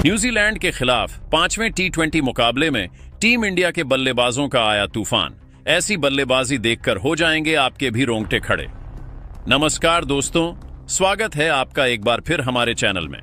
New Zealand के खिलाफ 5वें टी20 मुकाबले में टीम इंडिया के बल्लेबाजों का आया तूफान। ऐसी बल्लेबाजी देखकर हो जाएंगे आपके भी रोंगटे खड़े। नमस्कार दोस्तों, स्वागत है आपका एक बार फिर हमारे चैनल में।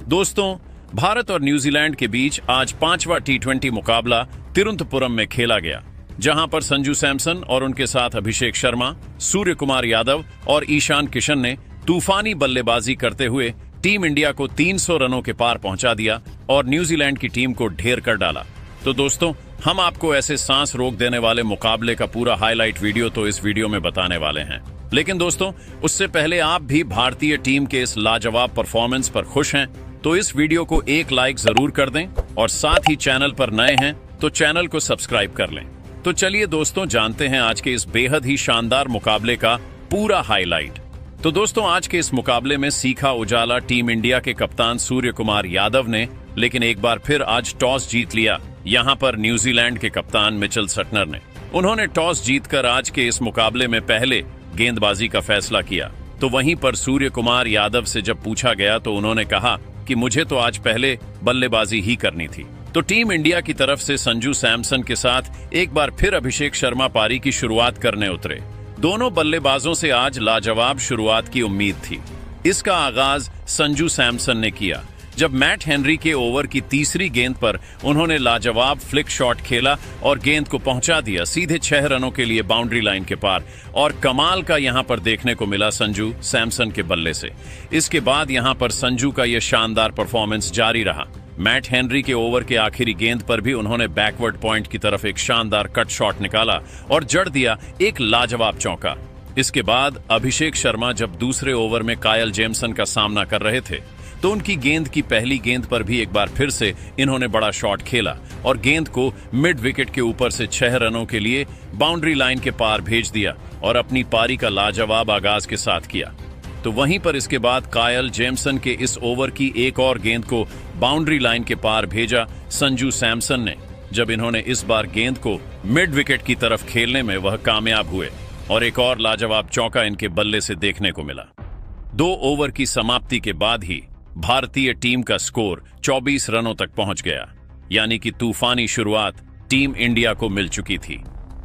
दोस्तों, भारत और न्यूजीलैंड के बीच आज 5वां टी20 मुकाबला तिरुवनंतपुरम में खेला गया, जहां पर संजू सैमसन और उनके साथ अभिषेक शर्मा, सूर्य कुमार यादव और ईशान किशन ने तूफानी बल्लेबाजी करते हुए टीम इंडिया को 300 रनों के पार पहुंचा दिया और न्यूजीलैंड की टीम को ढेर कर डाला। तो दोस्तों, हम आपको ऐसे सांस रोक देने वाले मुकाबले का पूरा हाईलाइट वीडियो तो इस वीडियो में बताने वाले हैं। लेकिन दोस्तों, उससे पहले आप भी भारतीय टीम के इस लाजवाब परफॉर्मेंस पर खुश हैं तो इस वीडियो को एक लाइक जरूर कर दें और साथ ही चैनल पर नए हैं तो चैनल को सब्सक्राइब कर लें। तो चलिए दोस्तों, जानते हैं आज के इस बेहद ही शानदार मुकाबले का पूरा हाईलाइट। तो दोस्तों, आज के इस मुकाबले में सीखा उजाला टीम इंडिया के कप्तान सूर्य कुमार यादव ने, लेकिन एक बार फिर आज टॉस जीत लिया यहां पर न्यूजीलैंड के कप्तान मिचेल सटनर ने। उन्होंने टॉस जीतकर आज के इस मुकाबले में पहले गेंदबाजी का फैसला किया। तो वहीं पर सूर्य कुमार यादव से जब पूछा गया तो उन्होंने कहा कि मुझे तो आज पहले बल्लेबाजी ही करनी थी। तो टीम इंडिया की तरफ से संजू सैमसन के साथ एक बार फिर अभिषेक शर्मा पारी की शुरुआत करने उतरे। दोनों बल्लेबाजों से आज लाजवाब शुरुआत की उम्मीद थी। इसका आगाज संजू सैमसन ने किया जब मैट हेनरी के ओवर की तीसरी गेंद पर उन्होंने लाजवाब फ्लिक शॉट खेला और गेंद को पहुंचा दिया सीधे 6 रनों के लिए बाउंड्री लाइन के पार। और कमाल का यहां पर देखने को मिला संजू सैमसन के बल्ले से। इसके बाद यहां पर संजू का यह शानदार परफॉर्मेंस जारी रहा। मैट हेनरी के ओवर के आखिरी गेंद पर भी उन्होंने बैकवर्ड पॉइंट की तरफ एक शानदार कट शॉट निकाला और जड़ दिया एक लाजवाब चौका। इसके बाद अभिषेक शर्मा जब दूसरे ओवर में कायल जेमसन का सामना कर रहे थे तो उनकी गेंद की पहली गेंद पर भी एक बार फिर से इन्होंने बड़ा शॉट खेला और गेंद को मिड विकेट के ऊपर से 6 रनों के लिए बाउंड्री लाइन के पार भेज दिया और अपनी पारी का लाजवाब आगाज के साथ किया। तो वहीं पर इसके बाद कायल जेमसन के इस ओवर की एक और गेंद को बाउंड्री लाइन के पार भेजा संजू सैमसन ने। जब इन्होंने इस बार गेंद को मिड विकेट की तरफ खेलने में वह कामयाब हुए और एक और लाजवाब चौका इनके बल्ले से देखने को मिला। 2 ओवर की समाप्ति के बाद ही भारतीय टीम का स्कोर 24 रनों तक पहुंच गया, यानी कि तूफानी शुरुआत टीम इंडिया को मिल चुकी थी।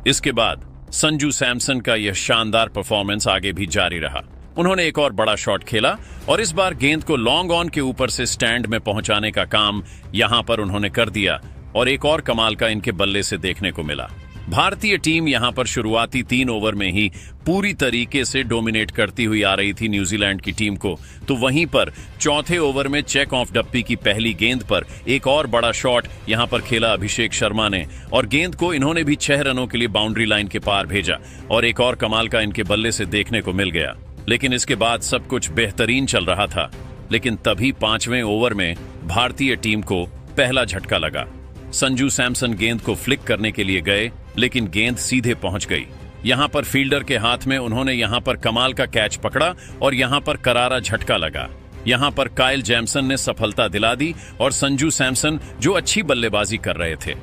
इसके बाद संजू सैमसन का यह शानदार परफॉर्मेंस आगे भी जारी रहा। उन्होंने एक और बड़ा शॉट खेला और इस बार गेंद को लॉन्ग ऑन के ऊपर से स्टैंड में पहुंचाने का काम यहां पर उन्होंने कर दिया और एक और कमाल का इनके बल्ले से देखने को मिला। भारतीय टीम यहां पर शुरुआती 3 ओवर में ही पूरी तरीके से डोमिनेट करती हुई आ रही थी न्यूजीलैंड की टीम को। तो वहीं पर चौथे ओवर में चेक ऑफ डप्पी की पहली गेंद पर एक और बड़ा शॉट यहां पर खेला अभिषेक शर्मा ने और गेंद को इन्होंने भी 6 रनों के लिए बाउंड्री लाइन के पार भेजा और एक और कमाल का इनके बल्ले से देखने को मिल गया। लेकिन इसके बाद सब कुछ बेहतरीन चल रहा था, लेकिन तभी 5वें ओवर में भारतीय टीम को पहला झटका लगा। संजू सैमसन गेंद को फ्लिक करने के लिए गए, लेकिन गेंद सीधे पहुंच गई। यहां पर फील्डर के हाथ में उन्होंने यहां पर कमाल का कैच पकड़ा और यहां पर करारा झटका लगा। यहां पर कायल जेमसन ने सफलता दिला दी और संजू सैमसन, जो अच्छी बल्लेबाजी कर रहे थे,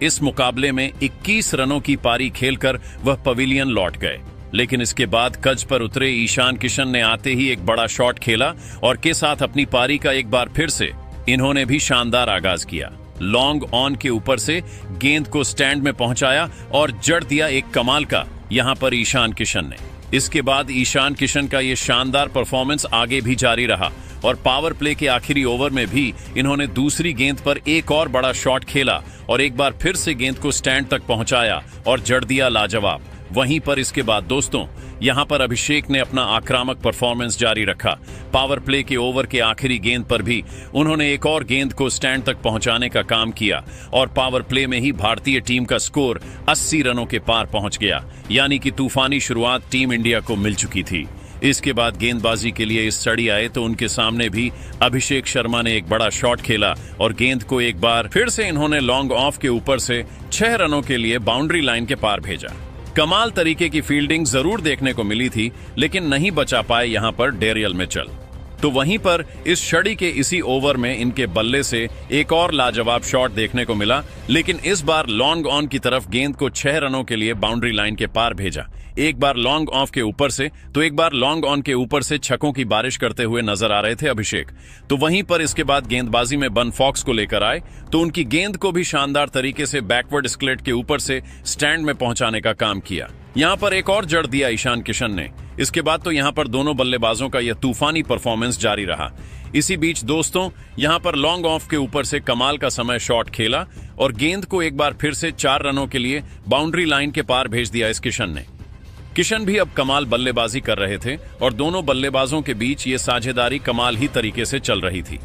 इस मुकाबले में 21 रनों की पारी खेलकर वह पवेलियन लौट गए। लेकिन इसके बाद कज पर उतरे ईशान किशन ने आते ही एक बड़ा शॉट खेला और के साथ अपनी पारी का एक बार फिर से इन्होंने भी शानदार आगाज किया। लॉन्ग ऑन के ऊपर से गेंद को स्टैंड में पहुंचाया और जड़ दिया एक कमाल का यहां पर ईशान किशन ने। इसके बाद ईशान किशन का यह शानदार परफॉर्मेंस आगे भी जारी रहा और पावर प्ले के आखिरी ओवर में भी इन्होंने दूसरी गेंद पर एक और बड़ा शॉट खेला और एक बार फिर से गेंद को स्टैंड तक पहुंचाया और जड़ दिया लाजवाब। वहीं पर इसके बाद दोस्तों, यहां पर अभिषेक ने अपना आक्रामक परफॉर्मेंस जारी रखा। पावर प्ले के ओवर के आखिरी गेंद पर भी उन्होंने एक और गेंद को स्टैंड तक पहुंचाने का काम किया और पावर प्ले में ही भारतीय टीम का स्कोर 80 रनों के पार पहुंच गया, यानी कि तूफानी शुरुआत टीम इंडिया को मिल चुकी थी। इसके बाद गेंदबाजी के लिए इस सड़ी आए तो उनके सामने भी अभिषेक शर्मा ने एक बड़ा शॉट खेला और गेंद को एक बार फिर से इन्होंने लॉन्ग ऑफ के ऊपर से 6 रनों के लिए बाउंड्री लाइन के पार भेजा। कमाल तरीके की फील्डिंग जरूर देखने को मिली थी, लेकिन नहीं बचा पाए यहां पर डेरियल मिचेल। तो वहीं पर इस छड़ी के इसी ओवर में इनके बल्ले से एक और लाजवाब शॉट देखने को मिला, लेकिन इस बार लॉन्ग ऑन की तरफ गेंद को 6 रनों के लिए बाउंड्री लाइन के पार भेजा। एक बार लॉन्ग ऑफ के ऊपर से तो एक बार लॉन्ग ऑन के ऊपर से छक्कों की बारिश करते हुए नजर आ रहे थे अभिषेक। तो वहीं पर इसके बाद गेंदबाजी में बन फॉक्स को लेकर आए तो उनकी गेंद को भी शानदार तरीके से बैकवर्ड स्क्लेट के ऊपर से स्टैंड में पहुंचाने का काम किया। यहां पर एक और जड़ दिया ईशान किशन ने। इसके बाद तो यहां पर दोनों बल्लेबाजों का यह तूफानी परफॉर्मेंस जारी रहा। इसी बीच दोस्तों यहां पर लॉन्ग ऑफ के ऊपर से कमाल का समय शॉट खेला और गेंद को एक बार फिर से 4 रनों के लिए बाउंड्री लाइन के पार भेज दिया इस किशन ने। किशन भी अब कमाल बल्लेबाजी कर रहे थे और दोनों बल्लेबाजों के बीच ये साझेदारी कमाल ही तरीके से चल रही थी।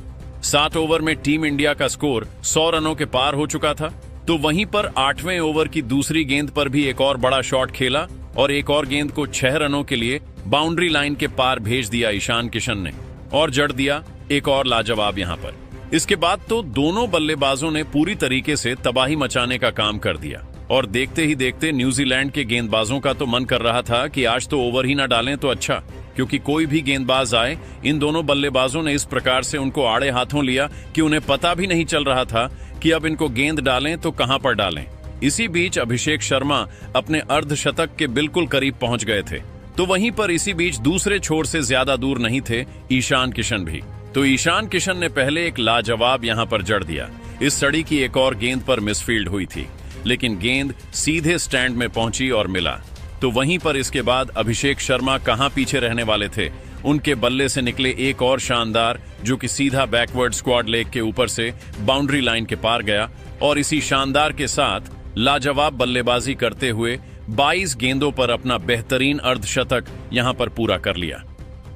7 ओवर में टीम इंडिया का स्कोर 100 रनों के पार हो चुका था। तो वहीं पर 8वें ओवर की दूसरी गेंद पर भी एक और बड़ा शॉट खेला और एक और गेंद को 6 रनों के लिए बाउंड्री लाइन के पार भेज दिया ईशान किशन ने और जड़ दिया एक और लाजवाब यहां पर। इसके बाद तो दोनों बल्लेबाजों ने पूरी तरीके से तबाही मचाने का काम कर दिया और देखते ही देखते न्यूजीलैंड के गेंदबाजों का तो मन कर रहा था कि आज तो ओवर ही ना डालें तो अच्छा, क्योंकि कोई भी गेंदबाज आए इन दोनों बल्लेबाजों ने इस प्रकार से उनको आड़े हाथों लिया कि उन्हें पता भी नहीं चल रहा था कि अब इनको गेंद डालें तो कहां पर डालें। इसी बीच अभिषेक शर्मा अपने अर्धशतक के बिल्कुल करीब पहुंच गए थे। तो वहीं पर इसी बीच दूसरे छोर से ज्यादा दूर नहीं थे ईशान किशन भी। तो ईशान किशन ने पहले एक लाजवाब यहां पर जड़ दिया। इस सड़ी की एक और गेंद पर मिसफील्ड हुई थी, लेकिन गेंद सीधे स्टैंड में पहुंची और मिला। तो वहीं पर इसके बाद अभिषेक शर्मा कहां पीछे रहने वाले थे, उनके बल्ले से निकले एक और शानदार जो कि सीधा बैकवर्ड स्क्वाड लेग के ऊपर से बाउंड्री लाइन के पार गया और इसी शानदार के साथ लाजवाब बल्लेबाजी करते हुए 22 गेंदों पर अपना बेहतरीन अर्धशतक यहां पर पूरा कर लिया।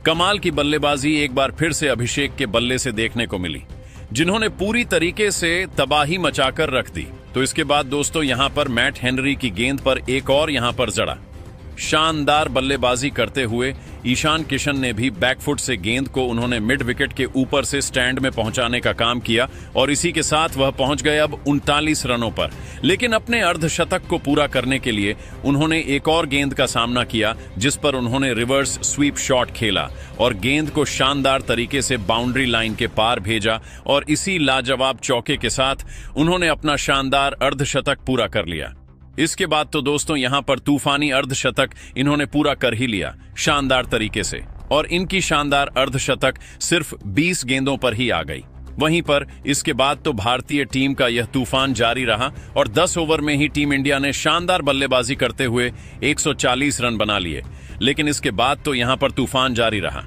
कमाल की बल्लेबाजी एक बार फिर से अभिषेक के बल्ले से देखने को मिली, जिन्होंने पूरी तरीके से तबाही मचाकर रख दी। तो इसके बाद दोस्तों यहां पर मैट हेनरी की गेंद पर एक और यहां पर जड़ा। शानदार बल्लेबाजी करते हुए ईशान किशन ने भी बैकफुट से गेंद को उन्होंने मिड विकेट के ऊपर से स्टैंड में पहुंचाने का काम किया और इसी के साथ वह पहुंच गए अब 39 रनों पर। लेकिन अपने अर्धशतक को पूरा करने के लिए उन्होंने एक और गेंद का सामना किया, जिस पर उन्होंने रिवर्स स्वीप शॉट खेला और गेंद को शानदार तरीके से बाउंड्री लाइन के पार भेजा और इसी लाजवाब चौके के साथ उन्होंने अपना शानदार अर्धशतक पूरा कर लिया। इसके बाद तो दोस्तों यहां पर तूफानी अर्धशतक इन्होंने पूरा कर ही लिया शानदार तरीके से और इनकी शानदार अर्धशतक सिर्फ 20 गेंदों पर ही आ गई। वहीं पर इसके बाद तो भारतीय टीम का यह तूफान जारी रहा और 10 ओवर में ही टीम इंडिया ने शानदार बल्लेबाजी करते हुए 140 रन बना लिए। लेकिन इसके बाद तो यहां पर तूफान जारी रहा।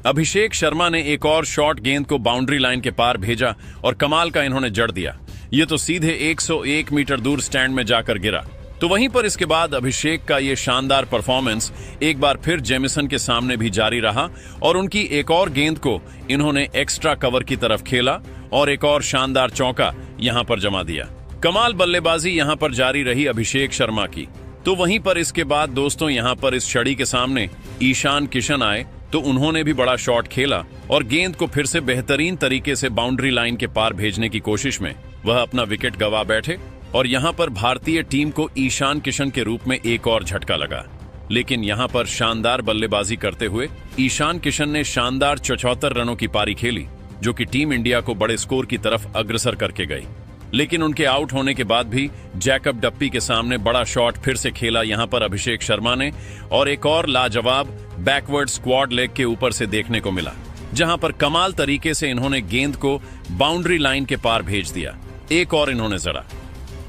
अभिषेक शर्मा ने एक और शॉर्ट गेंद को बाउंड्री लाइन के पार भेजा और कमाल का इन्होंने जड़ दिया। ये तो सीधे 101 मीटर दूर स्टैंड में जाकर गिरा। तो वहीं पर इसके बाद अभिषेक का ये शानदार परफॉर्मेंस एक बार फिर जेमिसन के सामने भी जारी रहा और उनकी एक और गेंद को इन्होंने एक्स्ट्रा कवर की तरफ खेला और एक और शानदार चौका यहां पर जमा दिया। कमाल बल्लेबाजी यहां पर जारी रही अभिषेक शर्मा की। तो वहीं पर इसके बाद दोस्तों यहां पर इस छड़ी के सामने ईशान किशन आए तो उन्होंने भी बड़ा शॉट खेला और गेंद को फिर से बेहतरीन तरीके से बाउंड्री लाइन के पार भेजने की कोशिश में वह अपना विकेट गंवा बैठे और यहां पर भारतीय टीम को ईशान किशन के रूप में एक और झटका लगा। लेकिन यहां पर शानदार बल्लेबाजी करते हुए ईशान किशन ने शानदार 74 रनों की पारी खेली, जो कि टीम इंडिया को बड़े स्कोर की तरफ अग्रसर करके गई। लेकिन उनके आउट होने के बाद भी जैकब डप्पी के सामने बड़ा शॉट फिर से खेला यहां पर अभिषेक शर्मा ने और एक और लाजवाब बैकवर्ड स्क्वाड लेग के ऊपर से देखने को मिला, जहां पर कमाल तरीके से इन्होंने गेंद को बाउंड्री लाइन के पार भेज दिया। एक और इन्होंने जड़ा।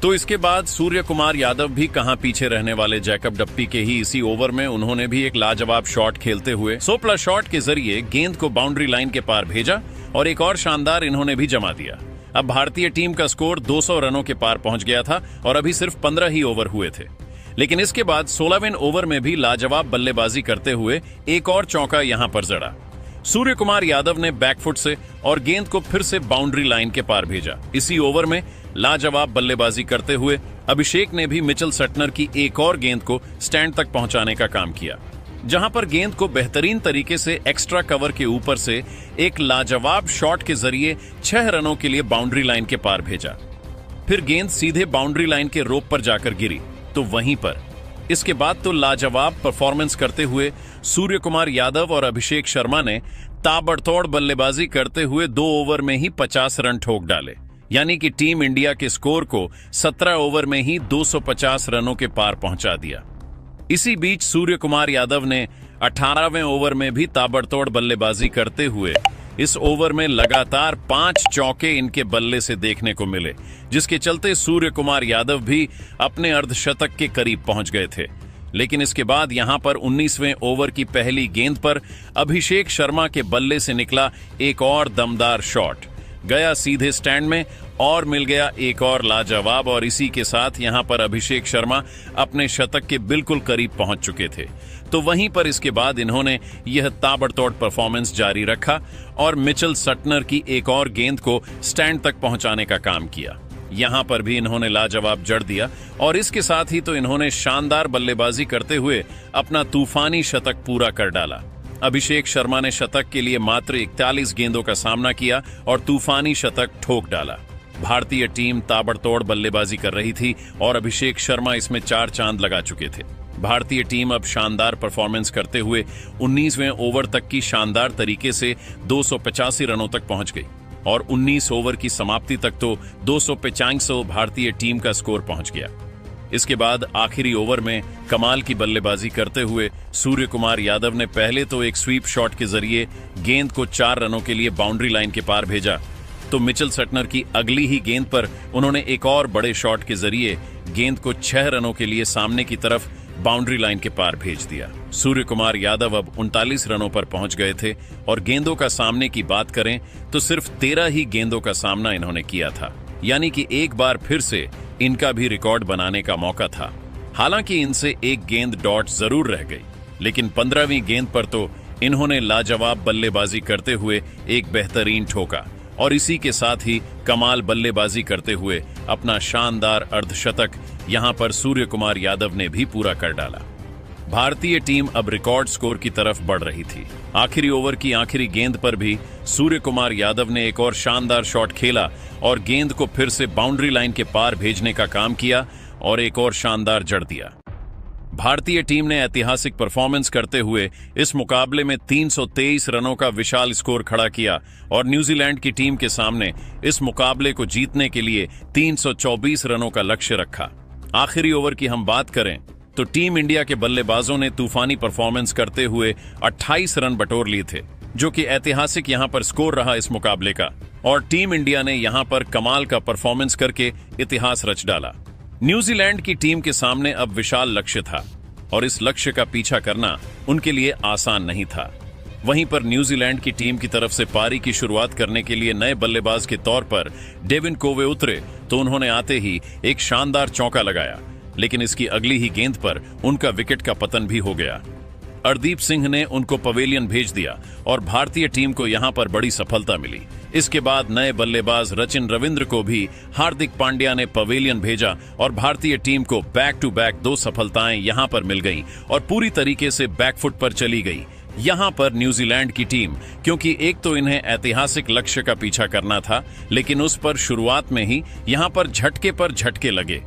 तो इसके बाद सूर्य कुमार यादव भी कहां पीछे रहने वाले जैकब डप्पी के ही इसी ओवर में उन्होंने भी एक लाजवाब शॉट खेलते हुए सोपला शॉट के जरिए गेंद को बाउंड्री लाइन के पार भेजा और एक और शानदार इन्होंने भी जमा दिया। अब भारतीय टीम का स्कोर 200 रनों के पार पहुंच गया था और अभी सिर्फ 15 ही ओवर हुए थे। लेकिन इसके बाद 16वें ओवर में भी लाजवाब बल्लेबाजी करते हुए एक और चौका यहां पर जड़ा। सूर्य कुमार यादव ने बैकफुट से और गेंद को फिर से बाउंड्री लाइन के पार भेजा। इसी ओवर में लाजवाब बल्लेबाजी करते हुए अभिषेक ने भी मिचेल सटनर की एक और गेंद को स्टैंड तक पहुंचाने का काम किया, जहां पर गेंद को बेहतरीन तरीके से एक्स्ट्रा कवर के ऊपर से एक लाजवाब शॉट के जरिए 6 रनों के लिए बाउंड्री लाइन के पार भेजा। फिर गेंद सीधे बाउंड्री लाइन के रोप पर जाकर गिरी। तो वहीं पर इसके बाद तो लाजवाब परफॉर्मेंस करते हुए सूर्य कुमार यादव और अभिषेक शर्मा ने ताबड़तोड़ बल्लेबाजी करते हुए 2 ओवर में ही 50 रन ठोक डाले, यानी कि टीम इंडिया के स्कोर को 17 ओवर में ही 250 रनों के पार पहुंचा दिया। इसी बीच सूर्य कुमार यादव ने 18वें ओवर में भी ताबड़तोड़ बल्लेबाजी करते हुए इस ओवर में लगातार 5 चौके इनके बल्ले से देखने को मिले, जिसके चलते सूर्य कुमार यादव भी अपने अर्धशतक के करीब पहुंच गए थे। लेकिन इसके बाद यहां पर 19वें ओवर की पहली गेंद पर अभिषेक शर्मा के बल्ले से निकला एक और दमदार शॉट, गया सीधे स्टैंड में और मिल गया एक और लाजवाब, और इसी के साथ यहां पर अभिषेक शर्मा अपने शतक के बिल्कुल करीब पहुंच चुके थे। तो वहीं पर इसके बाद इन्होंने यह ताबड़तोड़ परफॉर्मेंस जारी रखा और मिचेल सटनर की एक और गेंद को स्टैंड तक पहुंचाने का काम किया। यहां पर भी इन्होंने लाजवाब जड़ दिया और इसके साथ ही तो इन्होंने शानदार बल्लेबाजी करते हुए अपना तूफानी शतक पूरा कर डाला। अभिषेक शर्मा ने शतक के लिए मात्र 41 गेंदों का सामना किया और तूफानी शतक ठोक डाला। भारतीय टीम ताबड़तोड़ बल्लेबाजी कर रही थी और अभिषेक शर्मा इसमें 4 चांद लगा चुके थे। भारतीय टीम अब शानदार परफॉर्मेंस करते हुए 19वें ओवर तक की शानदार तरीके से 285 रनों तक पहुंच गई और 19 ओवर की समाप्ति तक तो 285 भारतीय टीम का स्कोर पहुंच गया। इसके बाद आखिरी ओवर में कमाल की बल्लेबाजी करते हुए सूर्य कुमार यादव ने पहले तो एक स्वीप शॉट के जरिए गेंद को 4 रनों के लिए बाउंड्री लाइन के पार भेजा, तो मिचेल सटनर की अगली ही गेंद पर उन्होंने एक और बड़े शॉट के जरिए गेंद को 6 रनों के लिए सामने की तरफ बाउंड्री लाइन के पार भेज दिया। सूर्य कुमार यादव अब 39 रनों पर पहुंच गए थे और गेंदों का सामने की बात करें तो सिर्फ 13 ही गेंदों का सामना इन्होंने किया था, यानी कि एक बार फिर से इनका भी रिकॉर्ड बनाने का मौका था। हालांकि इनसे एक गेंद डॉट जरूर रह गई, लेकिन 15वीं गेंद पर तो इन्होंने लाजवाब बल्लेबाजी करते हुए एक बेहतरीन ठोका और इसी के साथ ही कमाल बल्लेबाजी करते हुए अपना शानदार अर्धशतक यहां पर सूर्य कुमार यादव ने भी पूरा कर डाला। भारतीय टीम अब रिकॉर्ड स्कोर की तरफ बढ़ रही थी। आखिरी ओवर की आखिरी गेंद पर भी सूर्य कुमार यादव ने एक और शानदार शॉट खेला और गेंद को फिर से बाउंड्री लाइन के पार भेजने का काम किया और एक और शानदार जड़ दिया। भारतीय टीम ने ऐतिहासिक परफॉर्मेंस करते हुए इस मुकाबले में 323 रनों का विशाल स्कोर खड़ा किया और न्यूजीलैंड की टीम के सामने इस मुकाबले को जीतने के लिए 324 रनों का लक्ष्य रखा। आखिरी ओवर की हम बात करें तो टीम इंडिया के बल्लेबाजों ने तूफानी परफॉर्मेंस करते हुए 28 रन बटोर लिए थे, जो कि ऐतिहासिक यहां पर स्कोर रहा इस मुकाबले का, और टीम इंडिया ने यहां पर कमाल का परफॉर्मेंस करके इतिहास रच डाला। न्यूजीलैंड की टीम के सामने अब विशाल लक्ष्य था और इस लक्ष्य का पीछा करना उनके लिए आसान नहीं था। वहीं पर न्यूजीलैंड की टीम की तरफ से पारी की शुरुआत करने के लिए नए बल्लेबाज के तौर पर डेविन कोवे उतरे तो उन्होंने आते ही एक शानदार चौका लगाया, लेकिन इसकी अगली ही गेंद पर उनका विकेट का पतन भी हो गया। अर्दीप सिंह ने उनको पवेलियन भेज दिया और भारतीय टीम को यहां पर बड़ी सफलता मिली। इसके बाद नए बल्लेबाज रचिन रविंद्र को भी हार्दिक पांड्या ने पवेलियन भेजा और भारतीय टीम को बैक टू बैक 2 सफलताएं यहां पर मिल गईं और पूरी तरीके से बैकफुट पर चली गई। यहां पर न्यूजीलैंड की टीम, क्योंकि एक तो इन्हें ऐतिहासिक लक्ष्य का पीछा करना था, लेकिन उस पर शुरुआत में ही यहां पर झटके लगे।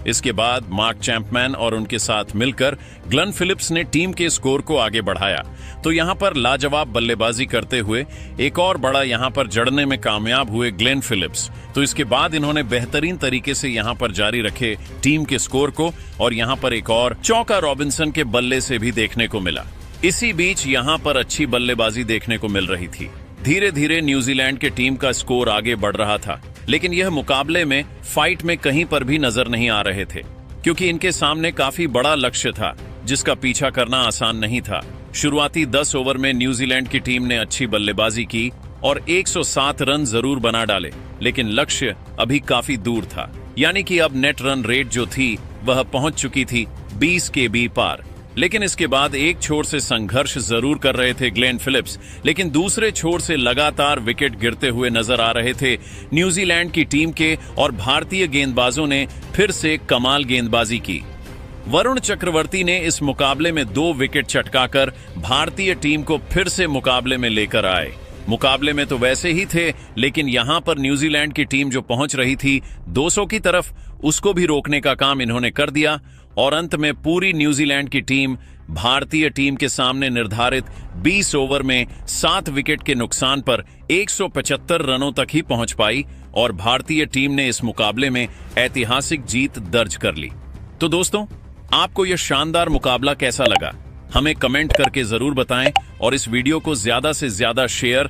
इसके बाद मार्क चैंपमैन और उनके साथ मिलकर ग्लेन फिलिप्स ने टीम के स्कोर को आगे बढ़ाया, तो यहां पर लाजवाब बल्लेबाजी करते हुए एक और बड़ा यहां पर जड़ने में कामयाब हुए ग्लेन फिलिप्स। तो इसके बाद इन्होंने बेहतरीन तरीके से यहां पर जारी रखे टीम के स्कोर को और यहां पर एक और चौका रॉबिन्सन के बल्ले से भी देखने को मिला। इसी बीच यहां पर अच्छी बल्लेबाजी देखने को मिल रही थी। धीरे धीरे न्यूजीलैंड के टीम का स्कोर आगे बढ़ रहा था, लेकिन यह मुकाबले में फाइट में कहीं पर भी नजर नहीं आ रहे थे, क्योंकि इनके सामने काफी बड़ा लक्ष्य था जिसका पीछा करना आसान नहीं था। शुरुआती 10 ओवर में न्यूजीलैंड की टीम ने अच्छी बल्लेबाजी की और 107 रन जरूर बना डाले, लेकिन लक्ष्य अभी काफी दूर था, यानी कि अब नेट रन रेट जो थी वह पहुंच चुकी थी 20 के भी पार। लेकिन इसके बाद एक छोर से संघर्ष जरूर कर रहे थे ग्लेन फिलिप्स, लेकिन दूसरे छोर से लगातार विकेट गिरते हुए नजर आ रहे थे न्यूजीलैंड की टीम के, और भारतीय गेंदबाजों ने फिर से कमाल गेंदबाजी की। वरुण चक्रवर्ती ने इस मुकाबले में 2 विकेट चटकाकर भारतीय टीम को फिर से मुकाबले में लेकर आए। मुकाबले में तो वैसे ही थे, लेकिन यहां पर न्यूजीलैंड की टीम जो पहुंच रही थी 200 की तरफ, उसको भी रोकने का काम इन्होंने कर दिया और अंत में पूरी न्यूजीलैंड की टीम भारतीय टीम के सामने निर्धारित 20 ओवर में 7 विकेट के नुकसान पर 175 रनों तक ही पहुंच पाई और भारतीय टीम ने इस मुकाबले में ऐतिहासिक जीत दर्ज कर ली। तो दोस्तों, आपको यह शानदार मुकाबला कैसा लगा, हमें कमेंट करके जरूर बताएं और इस वीडियो को ज्यादा से ज्यादा शेयर